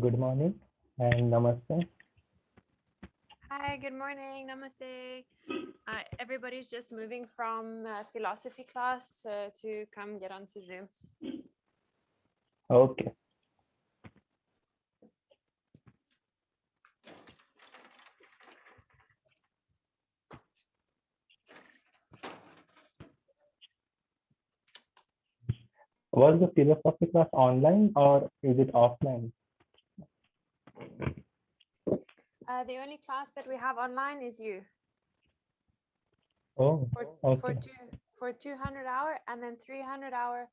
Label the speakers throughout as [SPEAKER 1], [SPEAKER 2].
[SPEAKER 1] Good morning and namaste.
[SPEAKER 2] Hi, good morning. Namaste. Everybody's just moving from philosophy class to come get onto Zoom.
[SPEAKER 1] Okay. Was the philosophy class online or is it offline?
[SPEAKER 2] The only class that we have online is you
[SPEAKER 1] Oh,
[SPEAKER 2] for
[SPEAKER 1] okay.
[SPEAKER 2] 200 hour, and then 300 hour.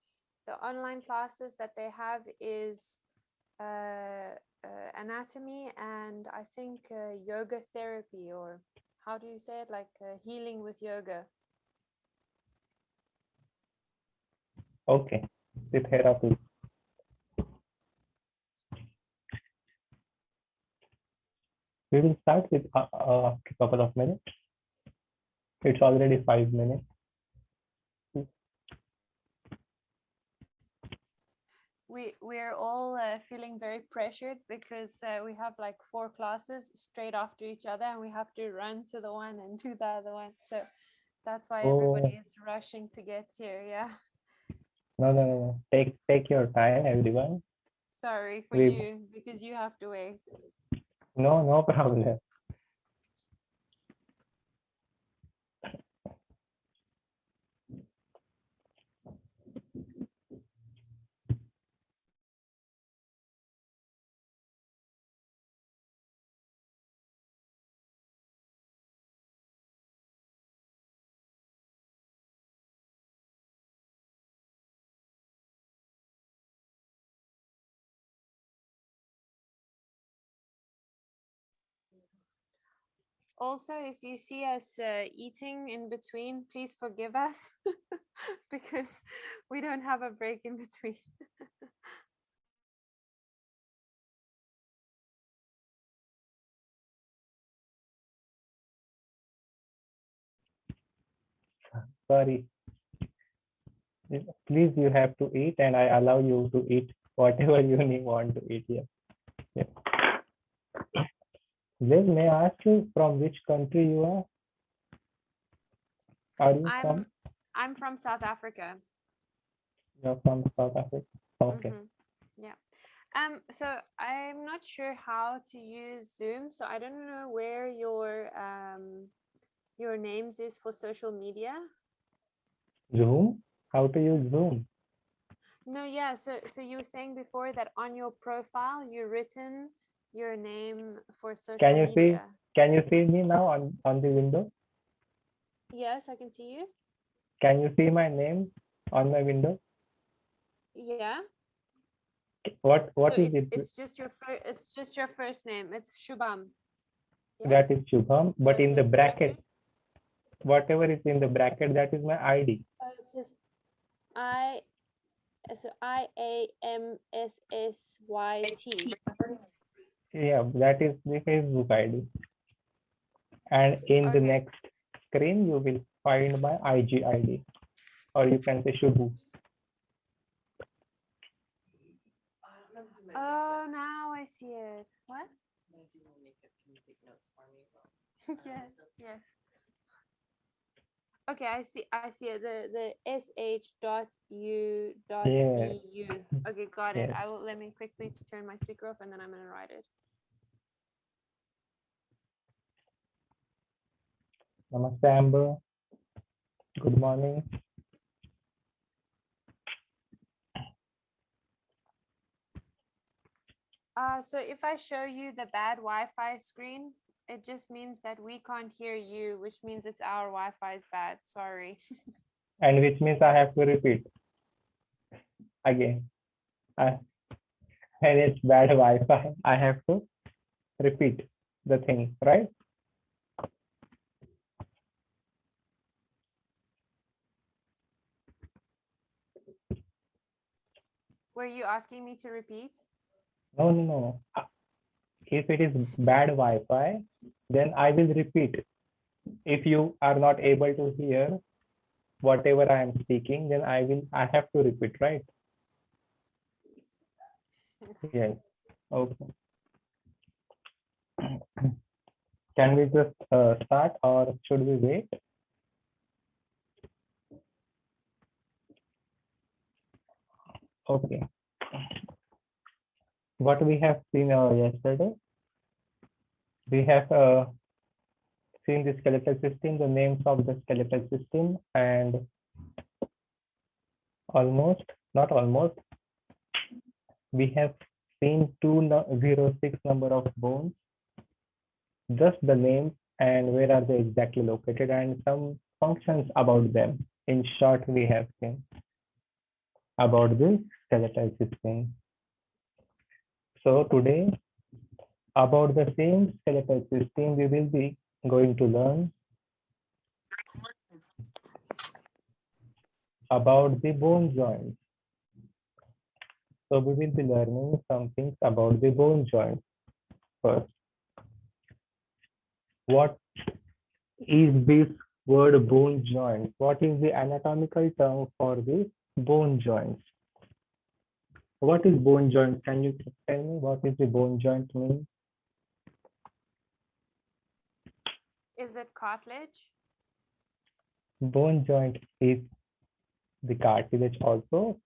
[SPEAKER 2] The online classes that they have is anatomy and I think yoga therapy, or how do you say it, like healing with yoga.
[SPEAKER 1] Okay. The therapy. We will start with a couple of minutes. It's already 5 minutes.
[SPEAKER 2] We're all feeling very pressured because we have like 4 classes straight after each other, and we have to run to the one and do the other one. So that's why
[SPEAKER 1] Oh,
[SPEAKER 2] everybody is rushing to get here. Yeah.
[SPEAKER 1] no, no, no, no. Take your time, everyone.
[SPEAKER 2] Sorry for
[SPEAKER 1] We
[SPEAKER 2] you because you have to wait.
[SPEAKER 1] no problem.
[SPEAKER 2] Also, if you see us eating in between, please forgive us because we don't have a break in between.
[SPEAKER 1] Sorry. Please, you have to eat, and I allow you to eat whatever you want to eat. Yeah. Yeah. Liz, may I ask you from which country you are? Are you from?
[SPEAKER 2] I'm from South Africa.
[SPEAKER 1] You're from South Africa. Okay.
[SPEAKER 2] Mm-hmm. Yeah. So I'm not sure how to use Zoom, so I don't know where your names is for social media.
[SPEAKER 1] Zoom? How to use Zoom?
[SPEAKER 2] No, yeah. So you were saying before that on your profile you written your name for
[SPEAKER 1] Can
[SPEAKER 2] social
[SPEAKER 1] you see?
[SPEAKER 2] media.
[SPEAKER 1] Can you see me now on the window?
[SPEAKER 2] Yes, I can see you.
[SPEAKER 1] Can you see my name on my window?
[SPEAKER 2] Yeah. So
[SPEAKER 1] What is it?
[SPEAKER 2] it's just your first name. It's Shubham.
[SPEAKER 1] That
[SPEAKER 2] Yes.
[SPEAKER 1] is Shubham,
[SPEAKER 2] Did
[SPEAKER 1] but
[SPEAKER 2] I
[SPEAKER 1] in
[SPEAKER 2] say
[SPEAKER 1] the
[SPEAKER 2] it correctly?
[SPEAKER 1] bracket, whatever is in the bracket, that is my ID.
[SPEAKER 2] It says I so IAMSSYT.
[SPEAKER 1] Yeah, that is the Facebook ID. And in the
[SPEAKER 2] Okay.
[SPEAKER 1] next screen, you will find my IG ID, or you can say Shubhu.
[SPEAKER 2] Oh, now I see it. What? Yes, yes. Okay, I see it. The
[SPEAKER 1] Yeah,
[SPEAKER 2] sh.u.bu. Okay, got it.
[SPEAKER 1] yes.
[SPEAKER 2] I will let me quickly turn my speaker off and then I'm gonna write it.
[SPEAKER 1] Namaste, Amber. Good morning.
[SPEAKER 2] So if I show you the bad Wi-Fi screen, it just means that we can't hear you, which means it's our Wi-Fi is bad. Sorry.
[SPEAKER 1] And which means I have to repeat again. I, and it's bad Wi-Fi. I have to repeat the thing, right?
[SPEAKER 2] Were you asking me to repeat?
[SPEAKER 1] No, no, no. If it is bad Wi-Fi, then I will repeat. If you are not able to hear whatever I am speaking, then I have to repeat, right? Yes. Okay. Can we just start or should we wait? Okay. What we have seen yesterday, we have seen the skeletal system, the names of the skeletal system, and almost, not almost, we have seen 206 number of bones, just the names and where are they exactly located and some functions about them. In short, we have seen about the skeletal system. So today, about the same skeletal system, we will be going to learn about the bone joints. So we will be learning some things about the bone joints first. What is this word bone joint? What is the anatomical term for the bone joints? What is bone joint? Can you tell me what is the bone joint mean?
[SPEAKER 2] Is it cartilage?
[SPEAKER 1] Bone joint is the cartilage also.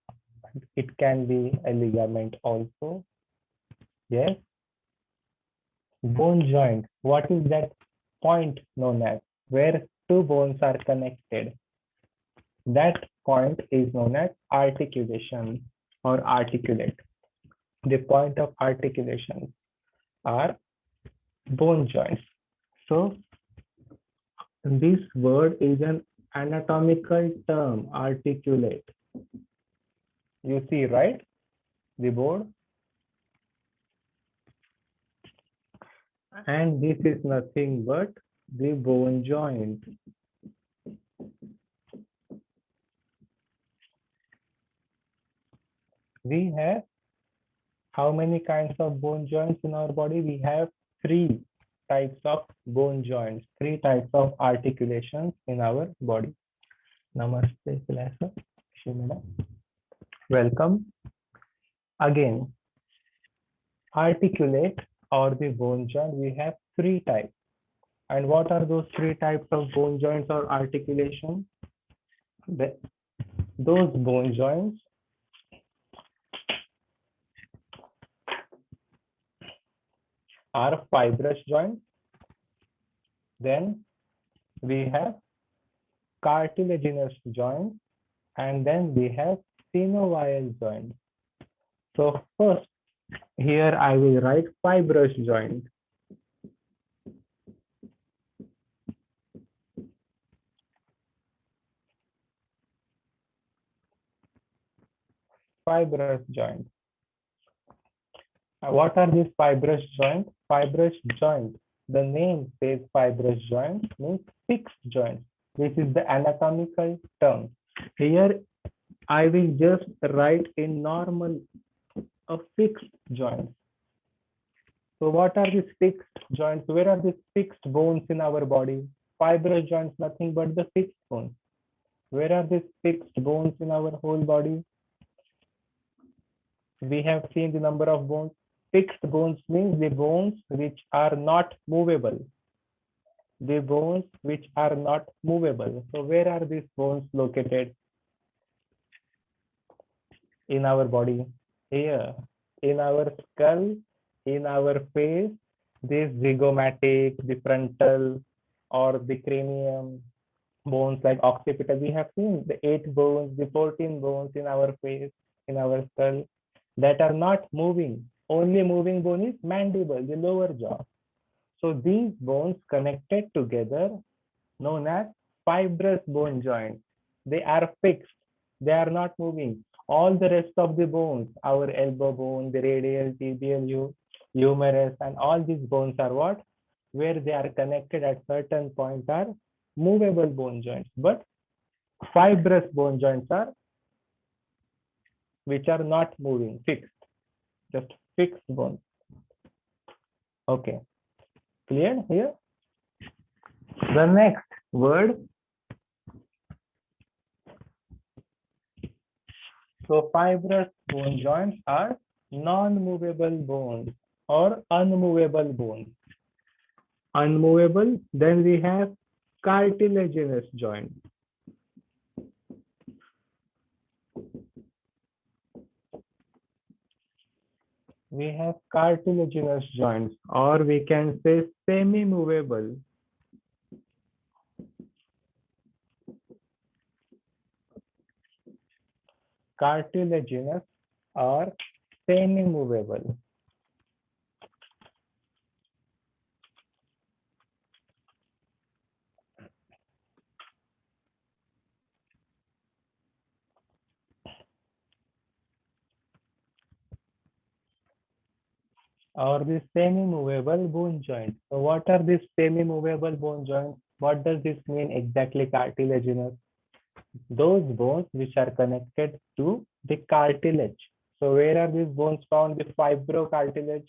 [SPEAKER 1] It can be a ligament also. Yes. Bone joint. What is that point known as? Where two bones are connected. That point is known as articulation or articulate. The point of articulation are bone joints. So this word is an anatomical term, articulate. You see, right? The board. And this is nothing but the bone joint. We have how many kinds of bone joints in our body? We have three types of bone joints, three types of articulations in our body. Namaste, class. Shimada. Welcome. Again, articulate or the bone joint, we have three types. And what are those three types of bone joints or articulation? Those bone joints are fibrous joints. Then we have cartilaginous joints, and then we have synovial joints. So first, here I will write fibrous joint. Fibrous joint. What are these fibrous joints? Fibrous joint. The name says fibrous joint means fixed joint. This is the anatomical term. Here I will just write in normal a fixed joint. So what are these fixed joints? Where are these fixed bones in our body? Fibrous joints, nothing but the fixed bones. Where are these fixed bones in our whole body? We have seen the number of bones. Fixed bones means the bones which are not movable. The bones which are not movable. So where are these bones located in our body? Here, in our skull, in our face, this zygomatic, the frontal, or the cranium bones like occipital. We have seen the 8 bones, the 14 bones in our face, in our skull that are not moving. Only moving bone is mandible, the lower jaw. So these bones connected together, known as fibrous bone joints. They are fixed. They are not moving. All the rest of the bones, our elbow bone, the radial, tibial, humerus, and all these bones are what? Where they are connected at certain points are movable bone joints. But fibrous bone joints are which are not moving, fixed, just fixed bones. Okay, clear here? The next word. So fibrous bone joints are non-movable bones or unmovable bones. Unmovable, then we have cartilaginous joints. We have cartilaginous joints, or we can say semi-movable. Cartilaginous or semi-movable. Or the semi-movable bone joints. So what are these semi-movable bone joints? What does this mean exactly, cartilaginous? Those bones which are connected to the cartilage. So where are these bones found? The fibrocartilage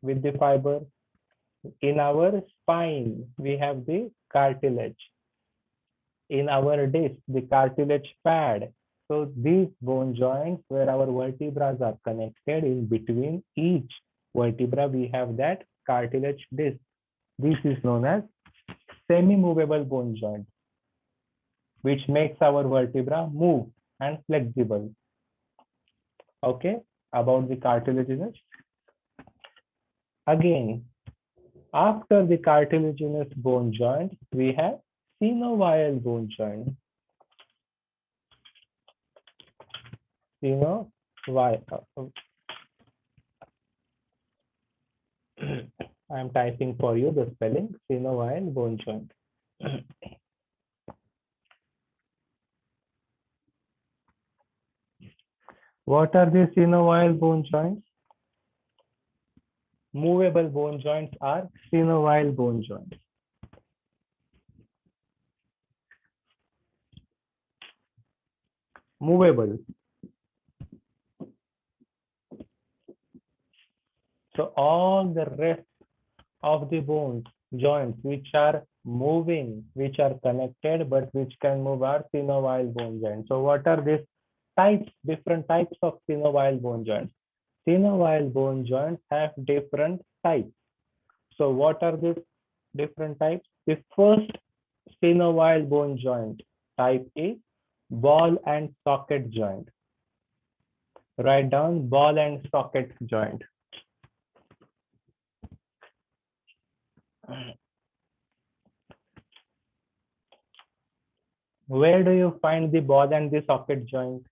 [SPEAKER 1] with the fiber. In our spine, we have the cartilage. In our disc, the cartilage pad. So these bone joints where our vertebrae are connected, in between each vertebra, we have that cartilage disc. This is known as semi-movable bone joint, which makes our vertebra move and flexible. Okay, about the cartilaginous. Again, after the cartilaginous bone joint, we have synovial bone joint. Synovial. I am typing for you the spelling, synovial bone joint. What are the synovial bone joints? Movable bone joints are synovial bone joints. Movable. So all the rest of the bones, joints which are moving, which are connected, but which can move are synovial bone joints. So what are these types, different types of synovial bone joints? Synovial bone joints have different types. So what are these different types? The first synovial bone joint type is ball and socket joint. Write down ball and socket joint. Where do you find the ball and the socket joint?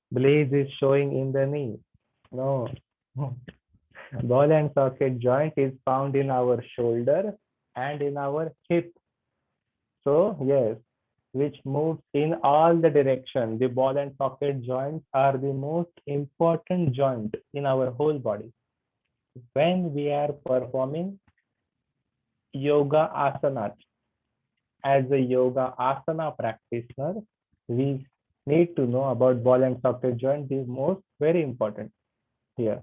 [SPEAKER 1] Blaze is showing in the knee. No. Ball and socket joint is found in our shoulder and in our hip. So yes, which moves in all the direction. The ball and socket joints are the most important joint in our whole body. When we are performing yoga asanas, as a yoga asana practitioner, we need to know about ball and socket joint, the most very important here,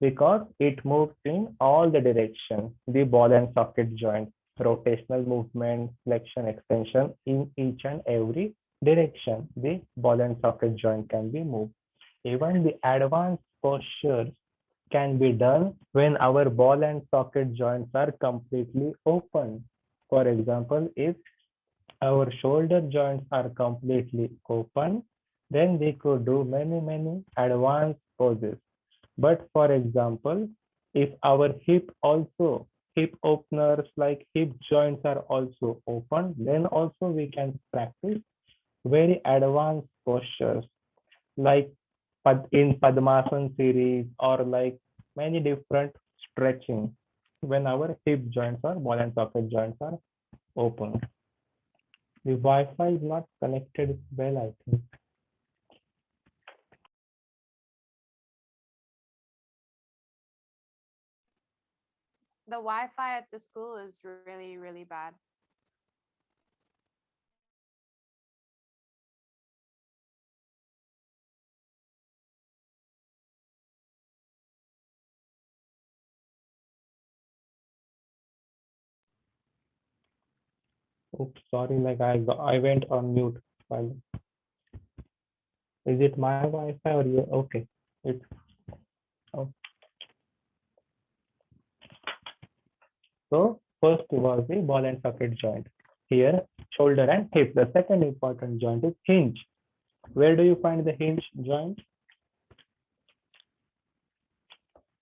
[SPEAKER 1] because it moves in all the direction. The ball and socket joint, rotational movement, flexion, extension in each and every direction. The ball and socket joint can be moved. Even the advanced postures can be done when our ball and socket joints are completely open. For example, if our shoulder joints are completely open, then we could do many advanced poses. But for example, if our hip openers like hip joints are also open, then also we can practice very advanced postures like in Padmasana series, or like many different stretching when our hip joints or ball and socket joints are open. The Wi-Fi is not connected well, I think.
[SPEAKER 2] The Wi-Fi at the school is really, really bad.
[SPEAKER 1] Oops, sorry, like I went on mute while Is it my Wi-Fi or your? Okay, it's oh. So first was the ball and socket joint. Here, shoulder and hip. The second important joint is hinge. Where do you find the hinge joint?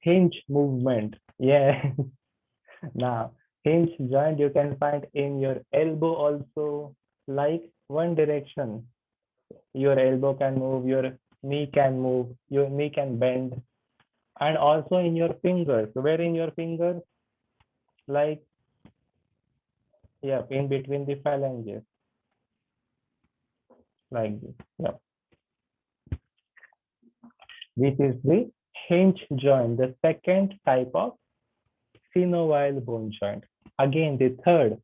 [SPEAKER 1] Hinge movement. Yeah. Now, hinge joint you can find in your elbow also, like one direction. Your elbow can move, your knee can move, your knee can bend, and also in your fingers. Where in your fingers? Like, yeah, in between the phalanges, like this. Yeah. This is the hinge joint, the second type of synovial bone joint. Again, the third,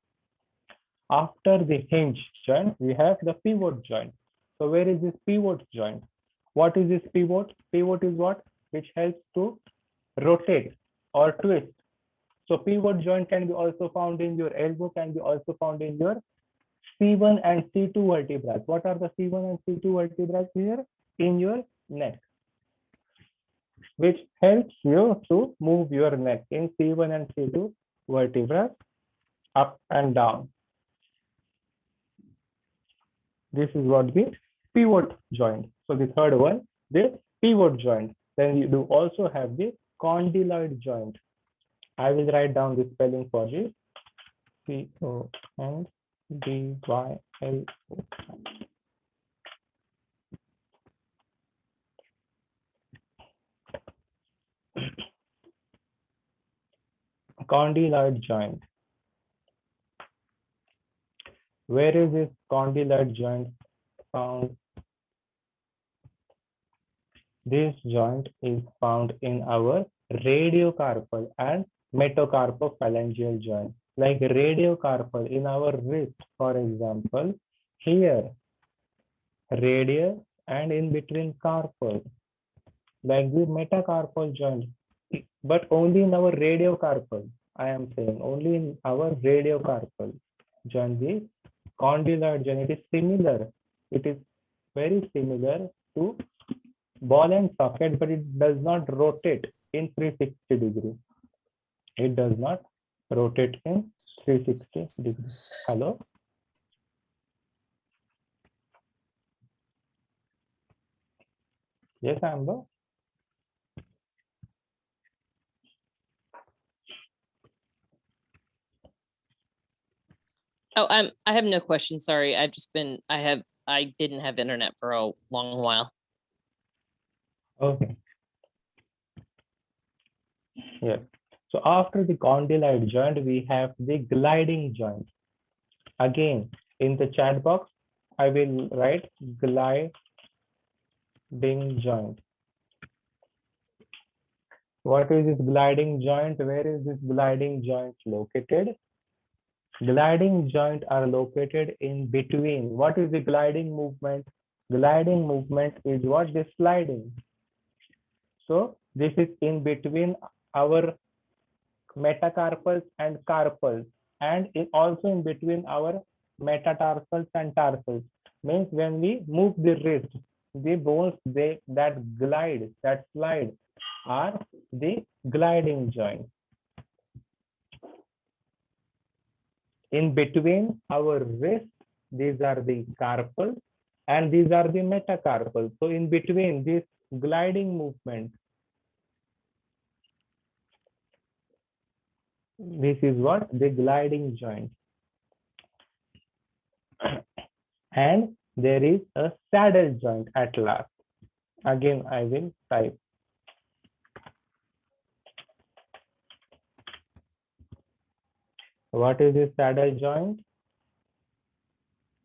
[SPEAKER 1] after the hinge joint, we have the pivot joint. So where is this pivot joint? What is this pivot? Pivot is what? Which helps to rotate or twist. So pivot joint can be also found in your elbow, can be also found in your C1 and C2 vertebrae. What are the C1 and C2 vertebrae here? In your neck, which helps you to move your neck in C1 and C2 vertebrae up and down. This is what the pivot joint. So the third one, the pivot joint. Then you do also have the condyloid joint. I will write down the spelling for this. C-O-N-D-Y-L. Condyloid joint. Where is this condyloid joint found? This joint is found in our radiocarpal and metacarpophalangeal joint. Like radiocarpal in our wrist, for example, here, radius and in between carpal, like the metacarpal joint, but only in our radiocarpal. I am saying only in our radiocarpal joint, the condyloid joint. It is similar. It is very similar to ball and socket, but it does not rotate in 360 degree. It does not rotate in 360 degrees. Hello? Yes, Amber?
[SPEAKER 3] Oh, I have no questions. Sorry. I didn't have internet for a long while.
[SPEAKER 1] Okay. Yes. So after the condyloid joint, we have the gliding joint. Again, in the chat box, I will write gliding joint. What is this gliding joint? Where is this gliding joint located? Gliding joint are located in between. What is the gliding movement? Gliding movement is what? The sliding. So this is in between our metacarpals and carpals, and also in between our metatarsals and tarsals. Means when we move the wrist, the bones that glide, that slide are the gliding joint. In between our wrist, these are the carpals and these are the metacarpals. So in between this gliding movement, this is what? The gliding joint. And there is a saddle joint at last. Again, I will type. What is this saddle joint?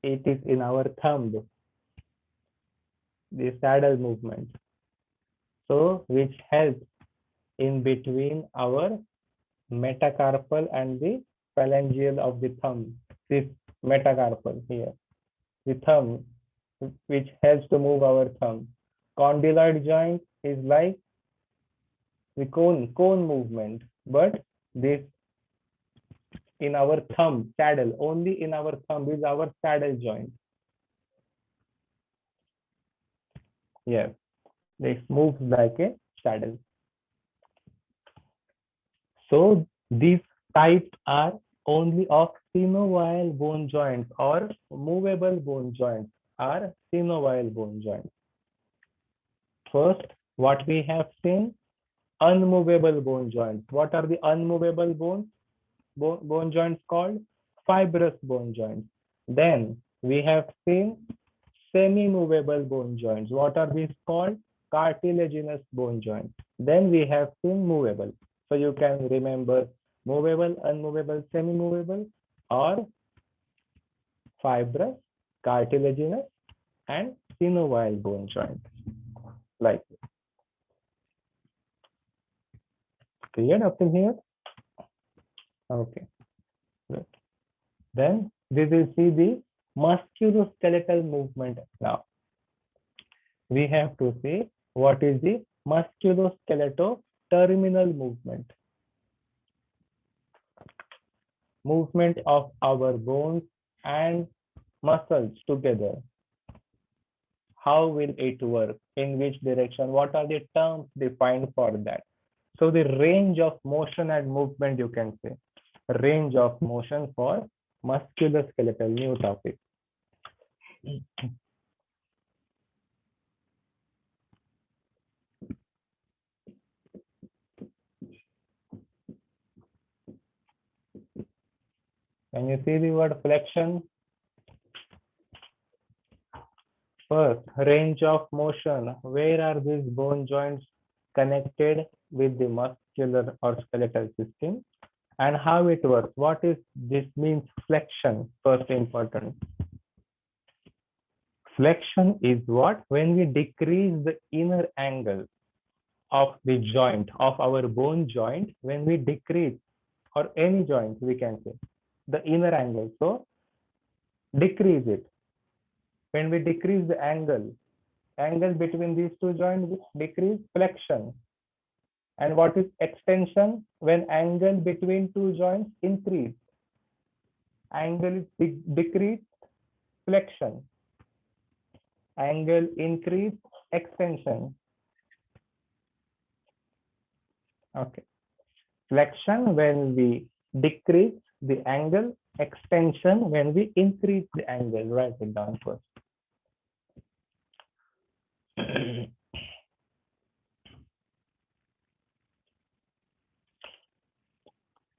[SPEAKER 1] It is in our thumb, the saddle movement. So, which helps in between our metacarpal and the phalangeal of the thumb. This metacarpal here, the thumb, which helps to move our thumb. Condyloid joint is like the cone movement, but this in our thumb, saddle, only in our thumb is our saddle joint. Yes, it moves like a saddle. So these types are only of synovial bone joints, or movable bone joints are synovial bone joints. First, what we have seen, unmovable bone joints. What are the unmovable bone joints called? Fibrous bone joints. Then we have seen semi-movable bone joints. What are these called? Cartilaginous bone joints. Then we have seen movable. So you can remember movable, unmovable, semi-movable, or fibrous, cartilaginous, and synovial bone joints. Like, clear up in here? Okay, good. Then we will see the musculoskeletal movement now. We have to see what is the musculoskeletal-terminal movement. Movement of our bones and muscles together. How will it work? In which direction? What are the terms defined for that? So the range of motion and movement, you can say. Range of motion for musculoskeletal, new topic. Can you see the word flexion? First, range of motion. Where are these bone joints connected with the muscular or skeletal system? And how it works? What is this means flexion? First important. Flexion is what? When we decrease the inner angle of the joint, of our bone joint, when we decrease, or any joint, we can say, the inner angle. So decrease it. When we decrease the angle between these two joints, we decrease flexion. And what is extension? When angle between two joints increase. Angle is decrease, flexion. Angle increase, extension. Okay. Flexion when we decrease the angle, extension when we increase the angle. Write it down first.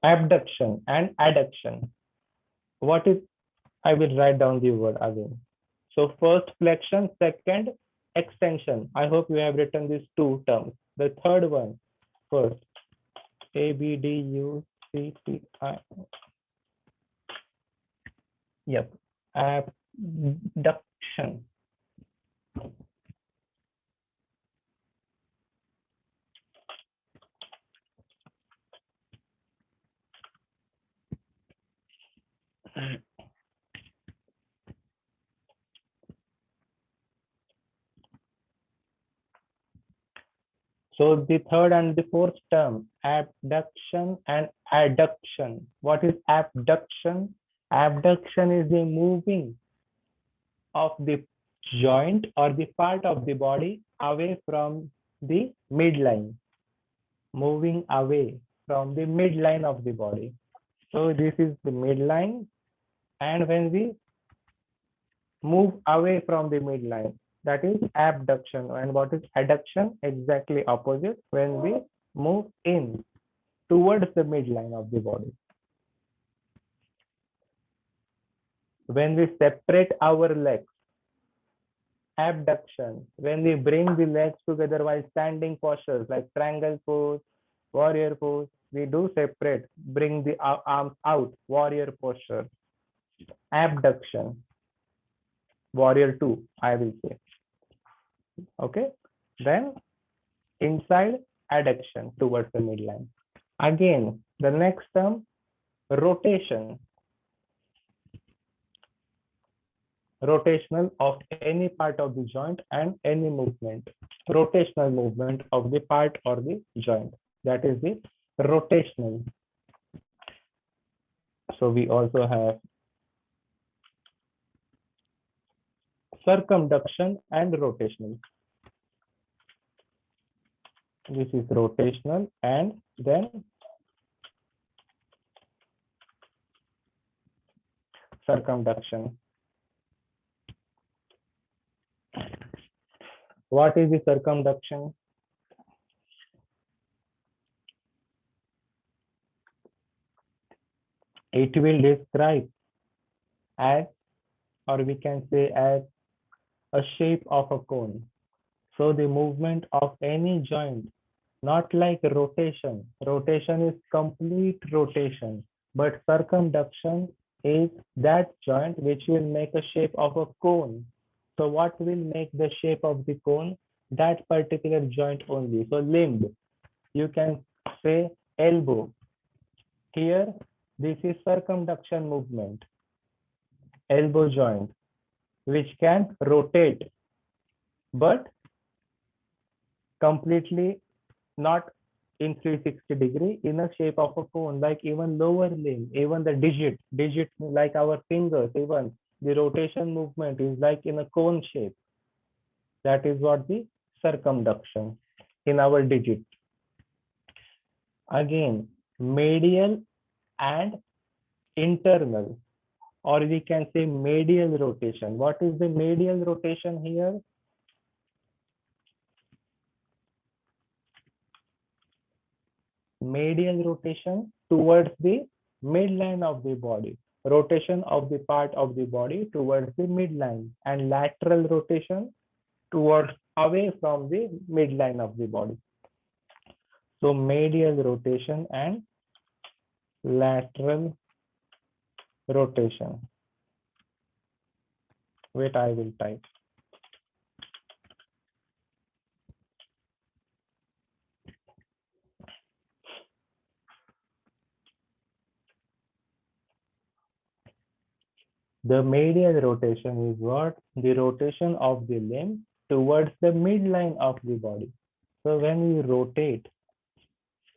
[SPEAKER 1] Abduction and adduction. What is, I will write down the word again. So first flexion, second extension. I hope you have written these two terms. The third one, first, ABDUCTI. Yep, abduction. So the third and the fourth term, abduction and adduction. What is abduction? Abduction is the moving of the joint or the part of the body away from the midline. Moving away from the midline of the body. So this is the midline, and when we move away from the midline, that is abduction. And what is adduction? Exactly opposite, when we move in towards the midline of the body. When we separate our legs, abduction. When we bring the legs together while standing postures like triangle pose, warrior pose, we do separate, bring the arms out, warrior posture. Abduction. Warrior 2, I will say. Okay. Then inside, adduction towards the midline. Again, the next term, rotation. Rotational of any part of the joint and any movement. Rotational movement of the part or the joint. That is the rotational. So we also have circumduction and rotational. This is rotational, and then circumduction. What is the circumduction? It will describe as, or we can say as, a shape of a cone. So the movement of any joint, not like rotation. Rotation is complete rotation, but circumduction is that joint which will make a shape of a cone. So what will make the shape of the cone? That particular joint only. So limb, you can say elbow. Here, this is circumduction movement, elbow joint, which can rotate, but completely not in 360 degree, in a shape of a cone, like even lower limb, even the digit like our fingers, even the rotation movement is like in a cone shape. That is what the circumduction in our digit. Again, medial and internal, or we can say medial rotation. What is the medial rotation here? Medial rotation towards the midline of the body, rotation of the part of the body towards the midline, and lateral rotation towards away from the midline of the body. So medial rotation and lateral rotation. Wait, I will type. The medial rotation is what? The rotation of the limb towards the midline of the body. So when we rotate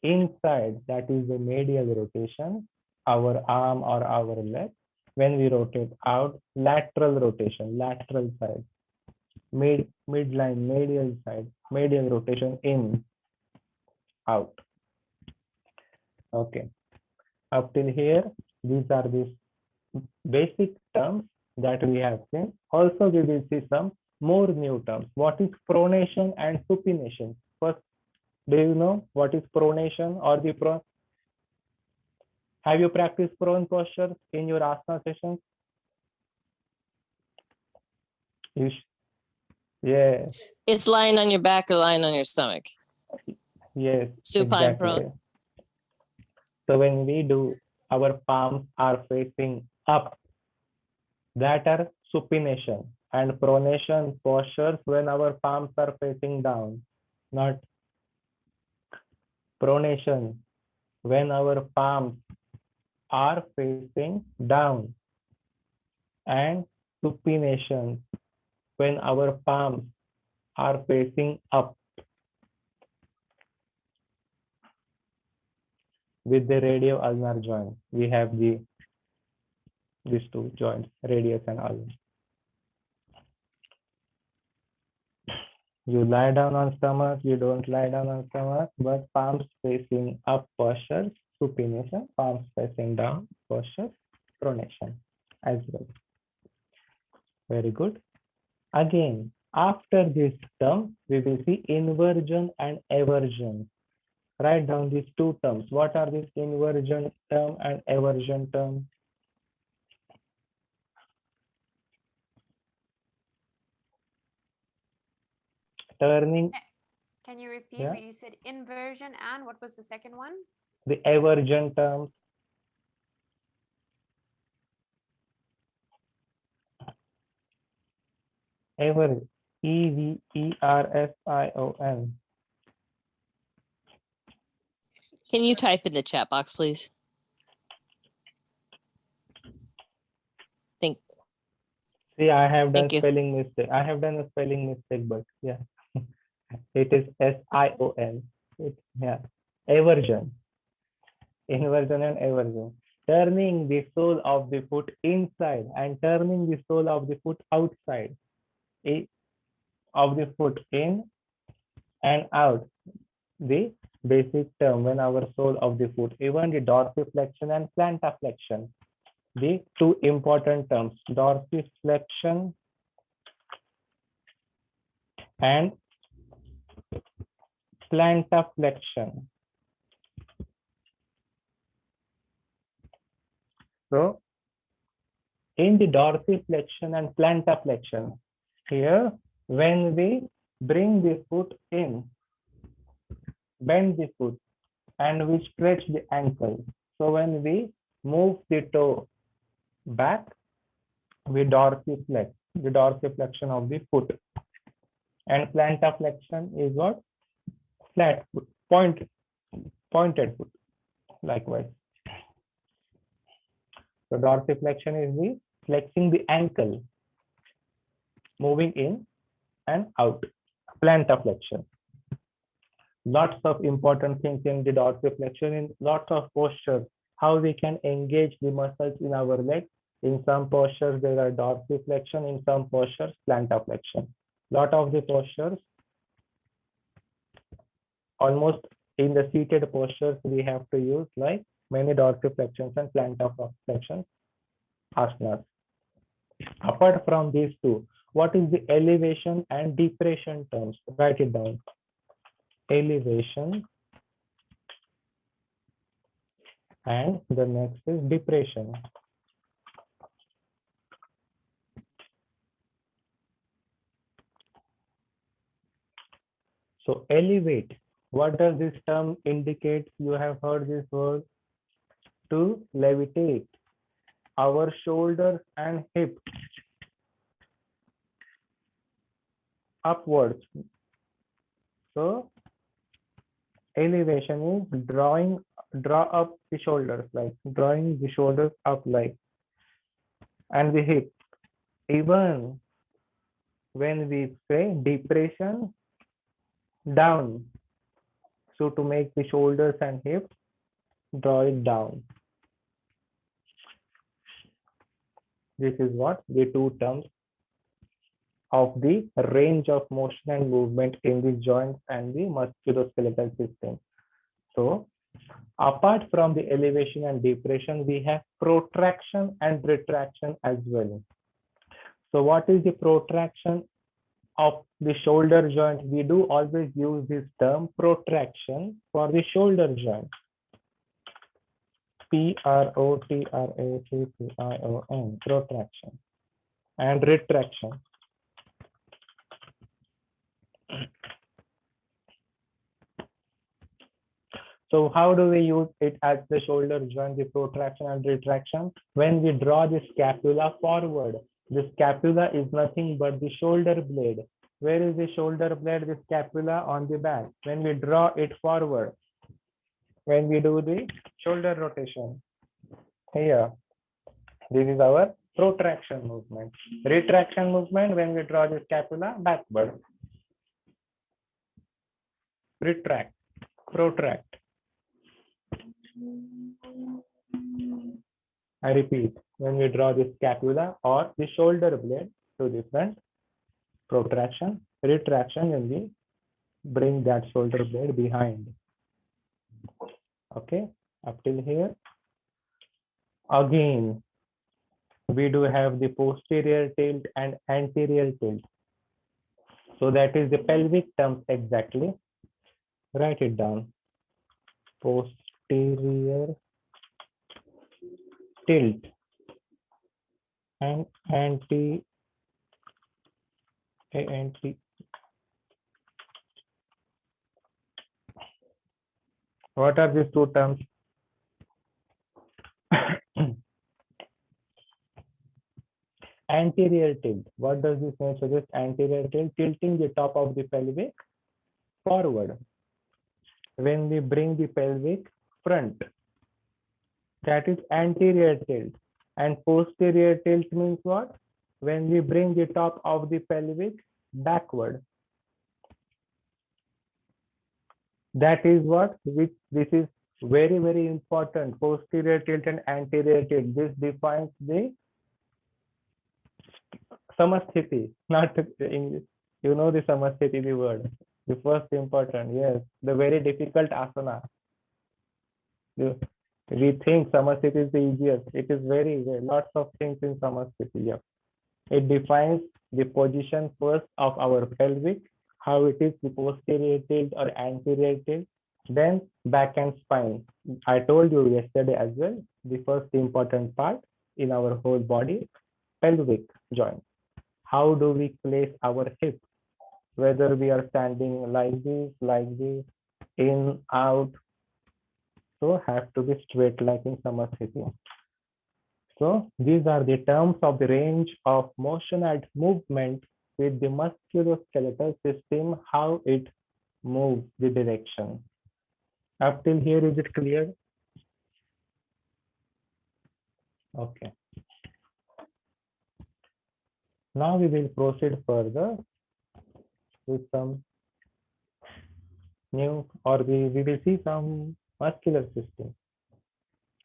[SPEAKER 1] inside, that is the medial rotation, our arm or our leg. When we rotate out, lateral rotation, lateral side, midline, medial side, medial rotation in, out. Okay. Up till here, these are the basic terms that we have seen. Also, we will see some more new terms. What is pronation and supination? First, do you know what is pronation or the prone? Have you practiced prone posture in your asana sessions? Yes,
[SPEAKER 3] It's lying on your back or lying on your stomach.
[SPEAKER 1] yes,
[SPEAKER 3] Supine
[SPEAKER 1] exactly.
[SPEAKER 3] prone.
[SPEAKER 1] So when we do, our palms are facing up. That are supination, and pronation postures when our palms are facing down. Not pronation when our palms are facing down, and supination when our palms are facing up. With the radio-ulnar joint, we have these two joints, radius and ulnar. You lie down on stomach, you don't lie down on stomach, but palms facing up posture, supination, palms facing down posture, pronation as well. Very good. Again, after this term, we will see inversion and eversion. Write down these two terms. What are these inversion term and eversion term? Turning.
[SPEAKER 2] Can you repeat
[SPEAKER 1] Yeah.
[SPEAKER 2] what you said? Inversion and what was the second one?
[SPEAKER 1] The eversion terms. Ever, eversion.
[SPEAKER 3] Can you type in the chat box, please? Thank.
[SPEAKER 1] See, I have done
[SPEAKER 3] Thank you.
[SPEAKER 1] spelling mistake. I have done a spelling mistake, but yeah, it is SION. Yeah, eversion, inversion and eversion. Turning the sole of the foot inside and turning the sole of the foot outside. Of the foot in and out. the basic term when our sole of the foot, even the dorsiflexion and plantaflexion, the two important terms, dorsiflexion and plantaflexion. So in the dorsiflexion and plantaflexion, here when we bring the foot in, bend the foot, and we stretch the ankle. So when we move the toe back, we dorsiflex, the dorsiflexion of the foot. And plantaflexion is what? Flat foot, pointed foot, likewise. So dorsiflexion is the flexing the ankle, moving in and out. Plantaflexion. Lots of important things in the dorsiflexion, in lots of postures, how we can engage the muscles in our leg. In some postures, there are dorsiflexion, in some postures, plantaflexion. Lot of the postures, almost in the seated postures, we have to use like many dorsiflexions and plantaflexions asanas. Apart from these two, what is the elevation and depression terms? Write it down. Elevation and the next is depression. So elevate, what does this term indicate? You have heard this word, to levitate our shoulders and hips upwards. So elevation is draw up the shoulders, like drawing the shoulders up like, and the hip. Even when we say depression, down. So to make the shoulders and hips, draw it down. This is what the two terms of the range of motion and movement in the joints and the musculoskeletal system. So apart from the elevation and depression, we have protraction and retraction as well. So what is the protraction of the shoulder joint? We do always use this term protraction for the shoulder joint. Protraction, protraction, and retraction. So how do we use it at the shoulder joint, the protraction and retraction? When we draw the scapula forward, the scapula is nothing but the shoulder blade. Where is the shoulder blade? The scapula on the back. When we draw it forward, when we do the shoulder rotation, here, this is our protraction movement. Retraction movement, when we draw the scapula backward. Retract, protract. I repeat, when we draw the scapula or the shoulder blade to the front, protraction, retraction, when we bring that shoulder blade behind. Okay, up till here. Again, we do have the posterior tilt and anterior tilt. So that is the pelvic terms exactly. Write it down. Posterior tilt and anti. What are these two terms? Anterior tilt. What does this mean? Suggest anterior tilt, tilting the top of the pelvic forward. When we bring the pelvic front, that is anterior tilt. And posterior tilt means what? When we bring the top of the pelvic backward. That is what, this is very, very important. Posterior tilt and anterior tilt. This defines the samasthiti, not English. You know the samasthiti, the word. The first important, yes, the very difficult asana. We think Samasthiti is the easiest. It is lots of things in Samasthiti. Yeah. It defines the position first of our pelvic, how it is the posterior tilt or anterior tilt, then back and spine. I told you yesterday as well, the first important part in our whole body, pelvic joint. How do we place our hip? Whether we are standing like this, in, out, so have to be straight like in Samasthiti. So these are the terms of the range of motion and movement with the musculoskeletal system, how it moves the direction. Up till here, is it clear? Okay. Now we will proceed further with some new, or we will see some muscular system.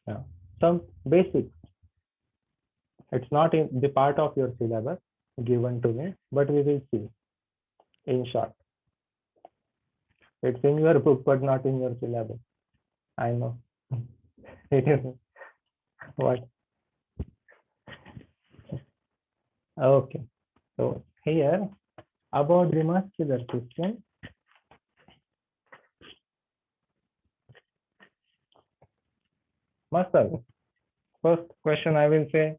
[SPEAKER 1] Yeah. Some basics. It's not in the part of your syllabus given to me, but we will see in short. It's in your book, but not in your syllabus. I know. It is what? Okay. So here about the muscular system. Muscle. First question I will say,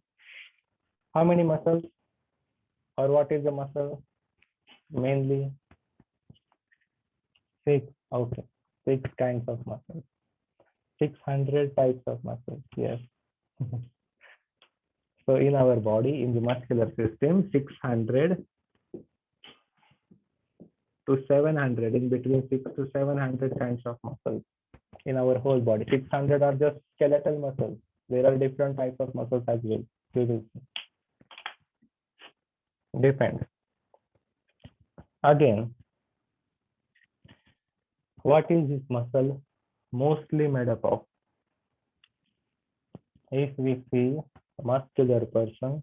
[SPEAKER 1] how many muscles or what is the muscle? Mainly 6. Okay. 6 kinds of muscles. 600 types of muscles. Yes. So in our body, in the muscular system, 600 to 700, in between 6 to 700 kinds of muscles in our whole body. 600 are just skeletal muscles. There are different types of muscles as well. We will see. Depends. Again, what is this muscle mostly made up of? If we see a muscular person,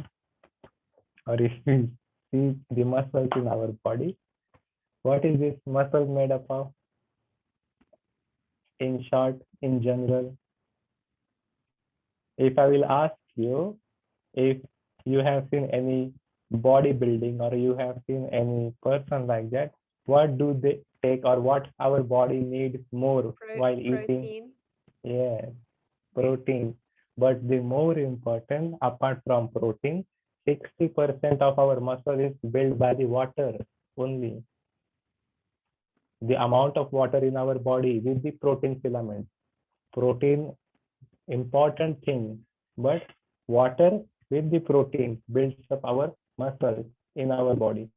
[SPEAKER 1] or if we see the muscles in our body, what is this muscle made up of? In short, in general, if I will ask you, if you have seen any bodybuilding or you have seen any person like that, what do they take or what our body needs more while eating?
[SPEAKER 2] Protein.
[SPEAKER 1] Yes, protein. But the more important, apart from protein, 60% of our muscle is built by the water only. The amount of water in our body with the protein filaments. Protein, important thing, but water with the protein builds up our muscles in our body.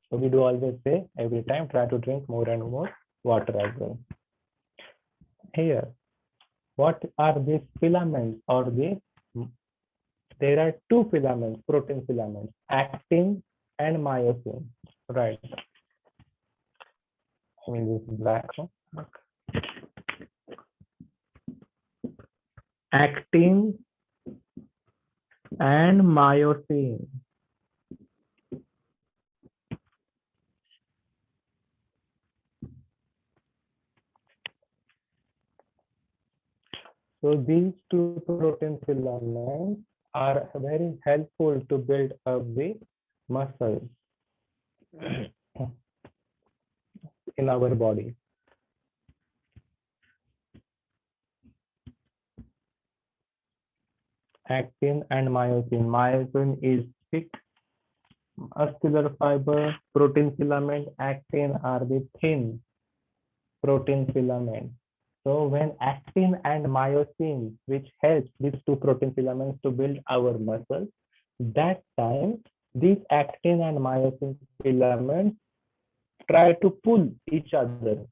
[SPEAKER 1] So we do always say every time, try to drink more and more water as well. Here, what are these filaments or there are 2 filaments, protein filaments, actin and myosin, right? I mean, this is black. Actin and myosin. So these 2 protein filaments are very helpful to build up the muscles in our body. Actin and myosin. Myosin is thick muscular fiber, protein filament, actin are the thin protein filament. So when actin and myosin, which helps these 2 protein filaments to build our muscles, that time these actin and myosin filaments try to pull each other.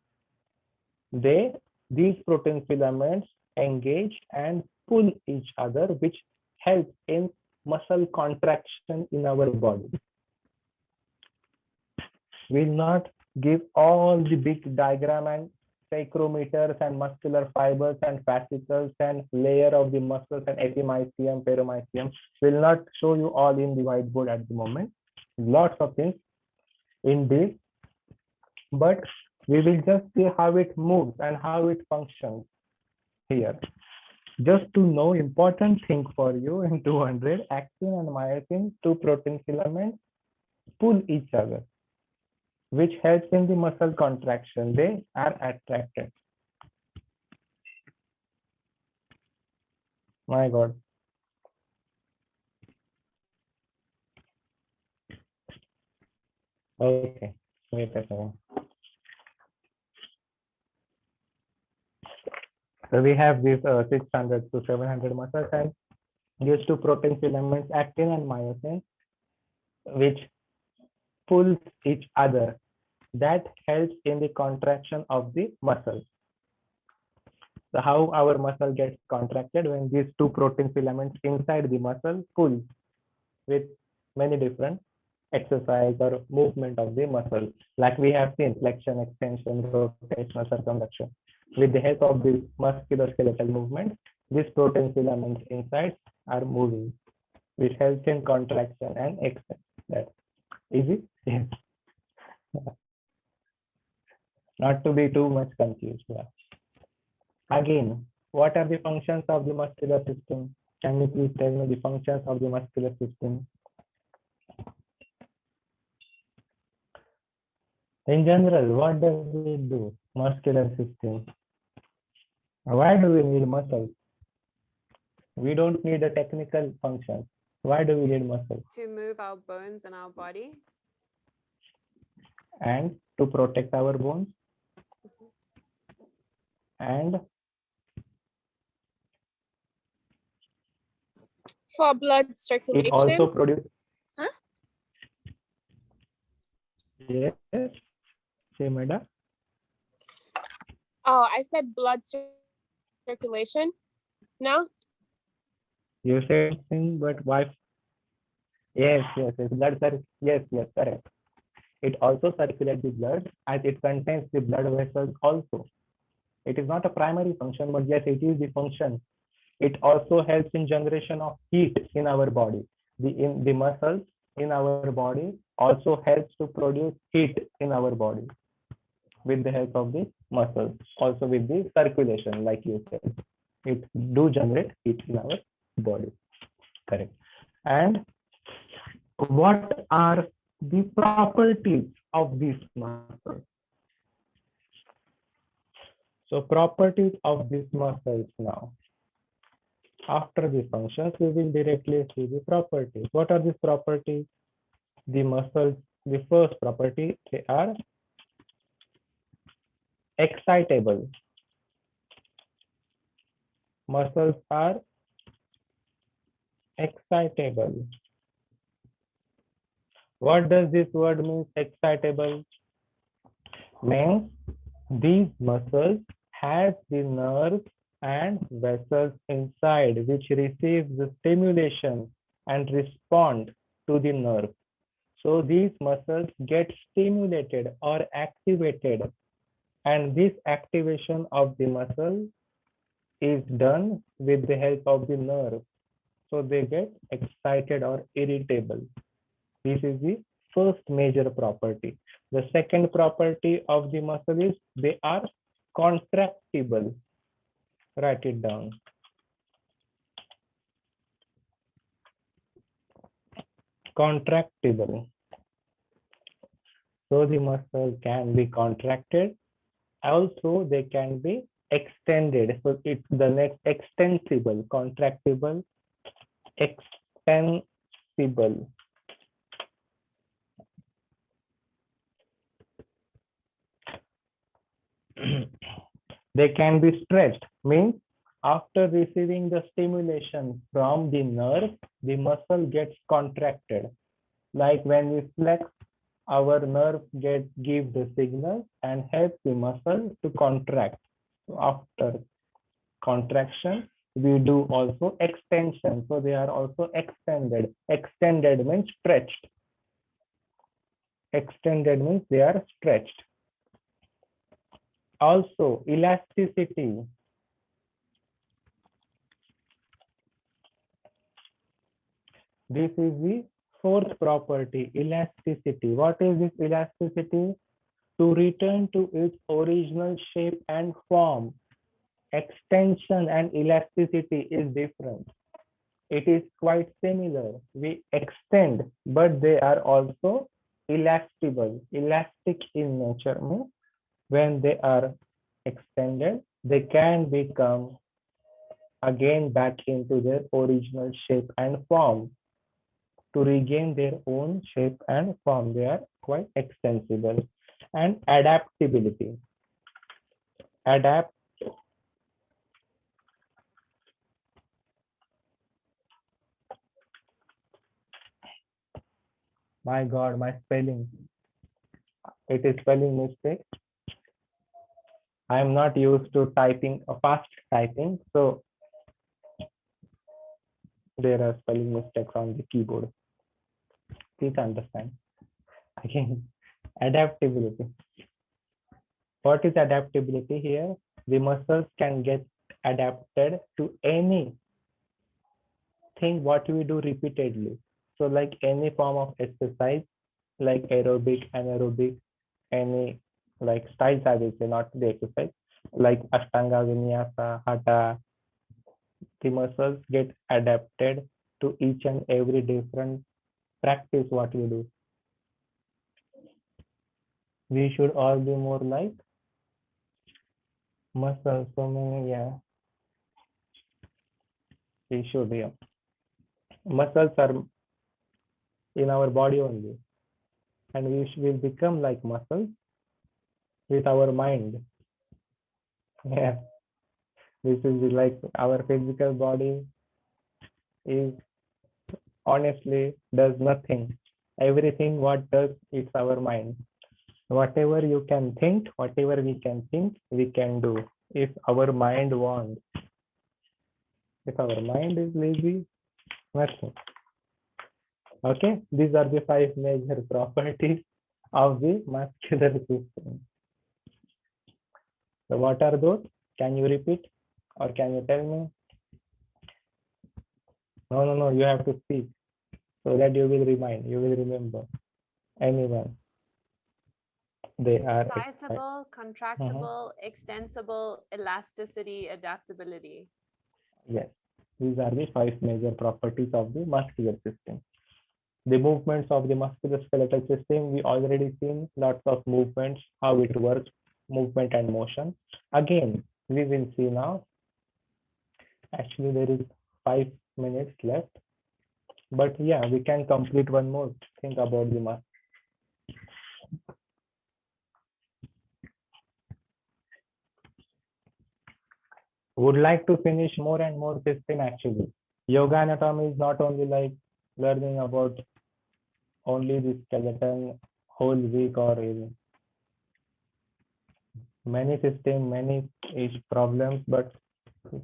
[SPEAKER 1] These protein filaments engage and pull each other, which helps in muscle contraction in our body. Will not give all the big diagram and sacrometers and muscular fibers and fascicles and layer of the muscles and epimysium, peromysium. Will not show you all in the whiteboard at the moment. Lots of things. in this, but we will just see how it moves and how it functions here. Just to know important thing for you in 200, actin and myosin, two protein filaments, pull each other, which helps in the muscle contraction. They are attracted. My God. Okay, wait a second. So we have these 600 to 700 muscles and these two protein filaments, actin and myosin, which pulls each other. That helps in the contraction of the muscle. So how our muscle gets contracted when these two protein filaments inside the muscle pull with many different exercise or movement of the muscle, like we have seen flexion, extension, rotation, or circumduction. With the help of the musculoskeletal movement, these protein filaments inside are moving, which helps in contraction and extension. That's easy. Yes. Not to be too much confused. Yeah. Again, what are the functions of the muscular system? Can you please tell me the functions of the muscular system? In general, what does it do? Muscular system. Why do we need muscles? We don't need a technical function. Why do we need muscles?
[SPEAKER 2] To move our bones and our body.
[SPEAKER 1] And to protect our bones. And
[SPEAKER 4] For blood
[SPEAKER 1] it
[SPEAKER 4] circulation.
[SPEAKER 1] also produces.
[SPEAKER 4] Huh?
[SPEAKER 1] Yes. Say, madam.
[SPEAKER 4] Oh, I said blood circulation. No?
[SPEAKER 1] You said something, but why? Yes, yes, yes. Yes, yes, correct. It also circulates the blood as it contains the blood vessels also. It is not a primary function, but yes, it is the function. It also helps in generation of heat in our body. The muscles in our body also helps to produce heat in our body with the help of the muscles. Also with the circulation, like you said, it do generate heat in our body. Correct. And what are the properties of these muscles? So properties of these muscles now. After the functions, we will directly see the properties. What are these properties? The muscles, the first property, they are excitable. Muscles are excitable. What does this word mean, excitable? Means these muscles have the nerves and vessels inside which receive the stimulation and respond to the nerve. So these muscles get stimulated or activated, and this activation of the muscle is done with the help of the nerve. So they get excited or irritable. This is the first major property. The second property of the muscle is they are contractible. Write it down. Contractible. So the muscle can be contracted. Also, they can be extended. So it's the next extensible, contractible, extensible. They can be stretched, means after receiving the stimulation from the nerve, the muscle gets contracted. Like when we flex, our nerve give the signal and help the muscle to contract. So after contraction, we do also extension. So they are also extended. Extended means stretched. Extended means they are stretched. Also, elasticity. This is the Fourth property, elasticity. What is this elasticity? To return to its original shape and form. Extension and elasticity is different. It is quite similar. We extend, but they are also elastable. Elastic in nature means when they are extended, they can become again back into their original shape and form. To regain their own shape and form, they are quite extensible. And adaptability. Adapt. My God, my spelling. It is spelling mistake. I am not used to typing, fast typing, so there are spelling mistakes on the keyboard. Please understand. Again, adaptability. What is adaptability here? The muscles can get adapted to any thing what we do repeatedly. So like any form of exercise, like aerobic, anaerobic, any like styles I will say, not the exercise, like Ashtanga, Vinyasa, Hatha, the muscles get adapted to each and every different practice what we do. We should all be more like muscles. So many, yeah, we should, yeah. Muscles are in our body only, and we will become like muscles with our mind. Yeah, this is like our physical body is honestly does nothing. Everything what does it's our mind. Whatever you can think, whatever we can think, we can do. If our mind wants, if our mind is lazy, nothing. Okay, these are the 5 major properties of the muscular system. So what are those? Can you repeat or can you tell me? No, you have to speak so that you will remind, you will remember. Anyone. They are
[SPEAKER 2] Excitable, contractible, extensible, elasticity, adaptability.
[SPEAKER 1] Yes, these are the 5 major properties of the muscular system. The movements of the musculoskeletal system, we already seen lots of movements, how it works, movement and motion. Again, we will see now. Actually, there is 5 minutes left. But yeah, we can complete one more thing about the muscle. Would like to finish more and more system actually. Yoga anatomy is not only like learning about only the skeleton whole week or even many system, many is problems, but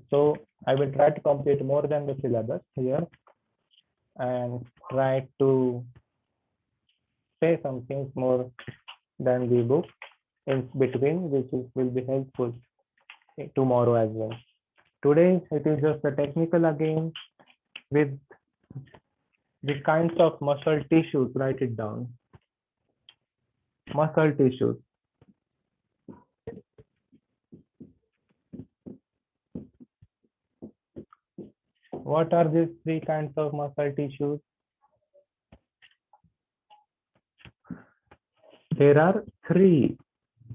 [SPEAKER 1] so I will try to complete more than the syllabus here and try to say some things more than the book in between, which will be helpful tomorrow as well. Today it is just the technical again with the kinds of muscle tissues. Write it down. Muscle tissues. What are these 3 kinds of muscle tissues? There are 3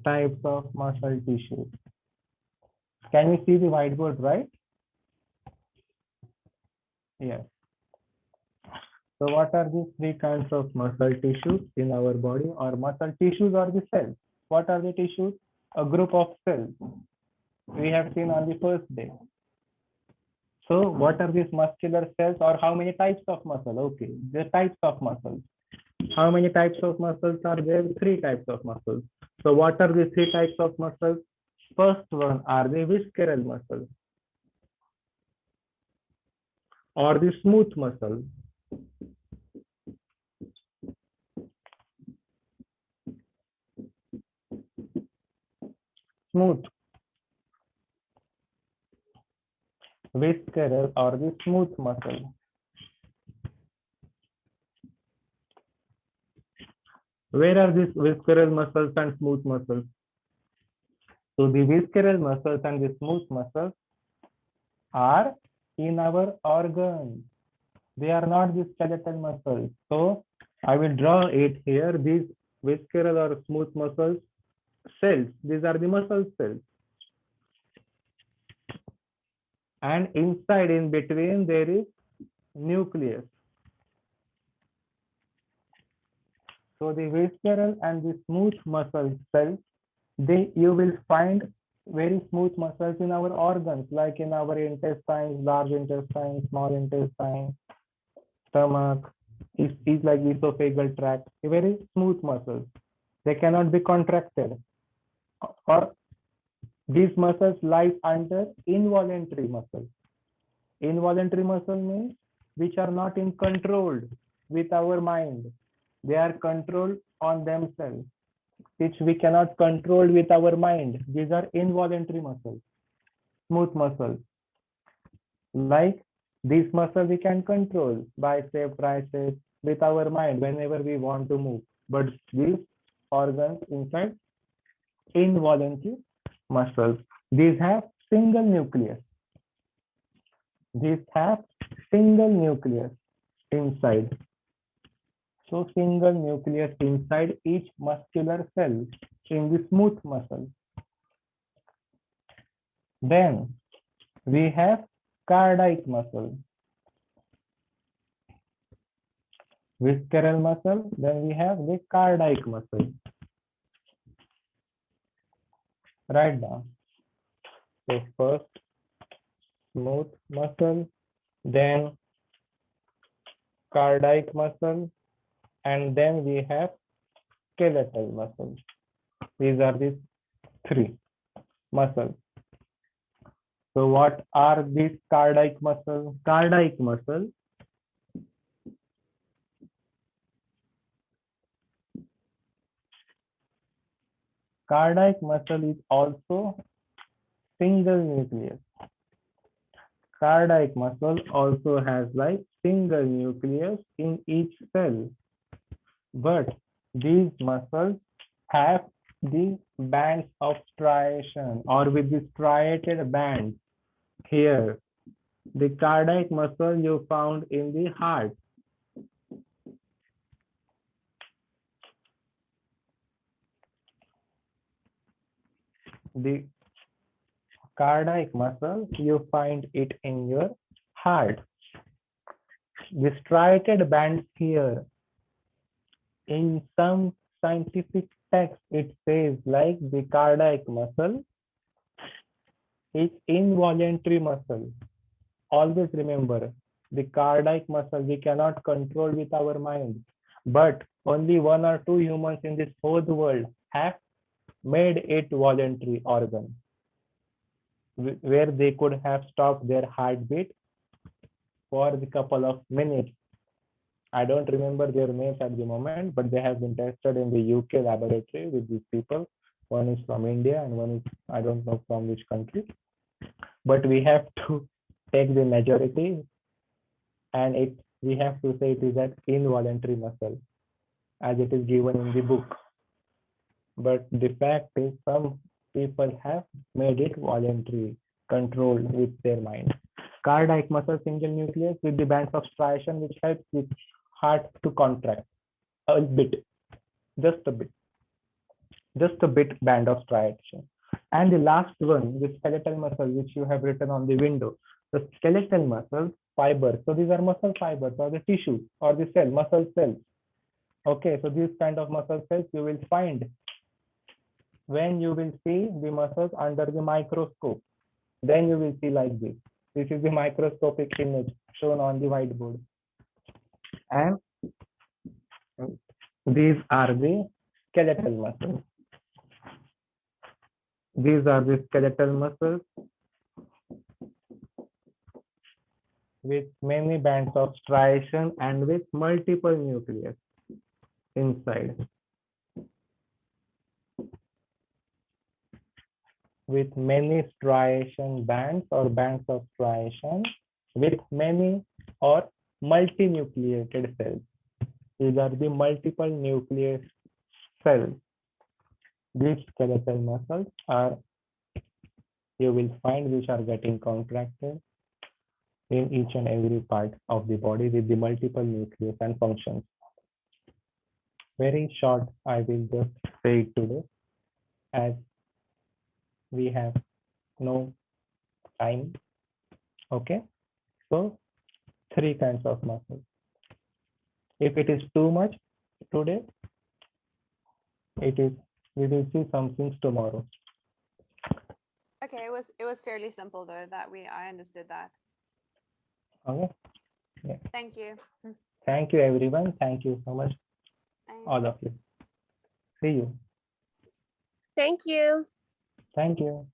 [SPEAKER 1] types of muscle tissues. Can you see the whiteboard, right? Yes. So what are these 3 kinds of muscle tissues in our body? Or muscle tissues are the cells. What are the tissues? A group of cells. We have seen on the first day. So what are these muscular cells or how many types of muscle? Okay, the types of muscles. How many types of muscles are there? 3 types of muscles. So what are the 3 types of muscles? First one are the visceral muscles or the smooth muscles. Smooth. Visceral or the smooth muscle. Where are these visceral muscles and smooth muscles? So the visceral muscles and the smooth muscles are in our organs. They are not the skeletal muscles. So I will draw it here. These visceral or smooth muscles cells. These are the muscle cells. And inside, in between, there is nucleus. So the visceral and the smooth muscle cells, you will find very smooth muscles in our organs, like in our intestines, large intestine, small intestine, stomach, is like esophageal tract, very smooth muscles. They cannot be contracted. Or these muscles lie under involuntary muscles. Involuntary muscle means which are not in control with our mind. They are controlled on themselves, which we cannot control with our mind. These are involuntary muscles, smooth muscles. Like these muscles we can control, bicep, tricep, with our mind whenever we want to move. But these organs inside involuntary muscles, these have single nucleus. These have single nucleus inside. So single nucleus inside each muscular cell in the smooth muscle. Then we have cardiac muscle, visceral muscle, then we have the cardiac muscle. Write down. So first smooth muscle, then cardiac muscle, and then we have skeletal muscle. These are the three muscles. So what are these cardiac muscles? Cardiac muscle is also single nucleus. Cardiac muscle also has like single nucleus in each cell. But these muscles have these bands of striation or with the striated band here. The cardiac muscle you found in the heart. The cardiac muscle, you find it in your heart. The striated bands here. In some scientific text, it says like the cardiac muscle is involuntary muscle. Always remember, the cardiac muscle we cannot control with our mind, but only 1 or 2 humans in this whole world have made it voluntary organ, where they could have stopped their heartbeat for the couple of minutes. I don't remember their names at the moment, but they have been tested in the UK laboratory with these people. One is from India and one is, I don't know from which country. But we have to take the majority, and we have to say it is an involuntary muscle as it is given in the book. But the fact is some people have made it voluntary, controlled with their mind. Cardiac muscle, single nucleus with the bands of striation, which helps the heart to contract a bit, just a bit band of striation. And the last one, the skeletal muscle, which you have written on the window. The skeletal muscle fibers. So these are muscle fibers or the tissue or the cell, muscle cells. Okay, so these kind of muscle cells you will find when you will see the muscles under the microscope. Then you will see like this. This is the microscopic image shown on the whiteboard. And these are the skeletal muscles. These are the skeletal muscles with many bands of striation and with multiple nucleus inside. With many striation bands or bands of striation with many or multinucleated cells. These are the multiple nucleus cells. These skeletal muscles are, you will find, which are getting contracted in each and every part of the body with the multiple nucleus and functions. Very short, I will just say it today, as we have no time. Okay, so 3 kinds of muscles. If it is too much today, it is, we will see some things tomorrow.
[SPEAKER 2] Okay, it was fairly simple though, I understood that.
[SPEAKER 1] Okay,
[SPEAKER 2] Thank you.
[SPEAKER 1] thank you everyone. Thank you so much, all of
[SPEAKER 2] Thanks.
[SPEAKER 1] you. See you.
[SPEAKER 4] Thank you.
[SPEAKER 1] Thank you.